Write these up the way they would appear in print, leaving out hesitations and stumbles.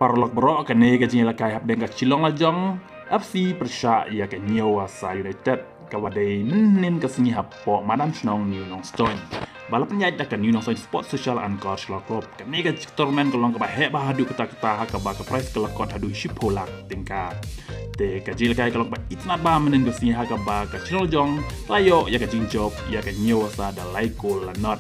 parlok bro kane ka jing la kai hab deng ka chilong la jong FC Persha ya ka nyawa sa United ka wadai nin ka singi hab po madan snong new nong stone balap nyai da ka new nong stone sport social and cultural club kane ka tournament ka long ka ba he ba hadu kata ha ka ba ka prize ka lakot hadu shipolak tingka te ka jil kai ka long ba itna ba menen ka singi ha ka ba ka chilong jong layo ya ka jing job ya ka nyawa sa da laiko la not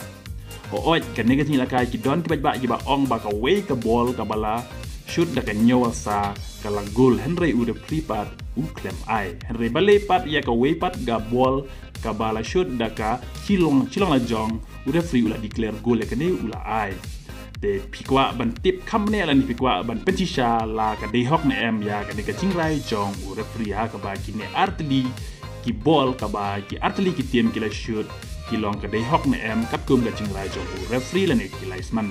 oi kan nega ni lakai ki don ki ba ong ba ka we ka ball ka bala shoot da kan nyawa sa ka la goal Henry udah pripat klem ai Henry bale pat ya ka we pat ga ball ka bala shoot da ka chilong la jong udah free ulah declare goal ya kene ulah ai de pikwa ban tip kamne la ni pikwa ban pencisha la ka de hok ne em ya ka ne ka chingrai jong udah free ha ka ba ki ne artli ki ball ka ba ki artli ki team ki la shoot ki long ka dei hok ne em kat kum ga chingrai jong referee la ne ki laisman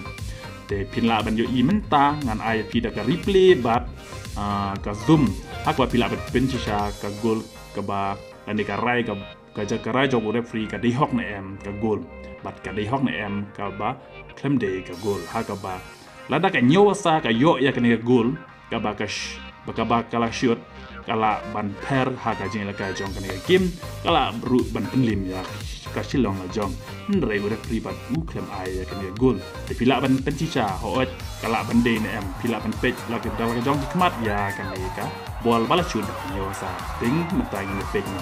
te pinla ban yo i menta ngan ai pi da ka replay bat ka zoom hakwa pila bat penchisha ka gol ka ba ani ka rai ka ja ka rai jong referee ka dei hok ne em ka gol bat ka dei hok ne em ka ba klem de ka gol ha ka ba la da ka nyowa sa ka yo ya ka ne ka gol ka ba ka la shoot kala ban per ha ka jing la ka jong ka ne ka kim kala bru ban penlim ya ka silong la jong ndre go referee bat klem ai ya ka ne gol te pila ban pencisha hoot kala ban de ne em pila ban pej la ka dal ka jong ki kmat ya ka ne ka bol bala chun nyowa sa ting mata ngi pej ni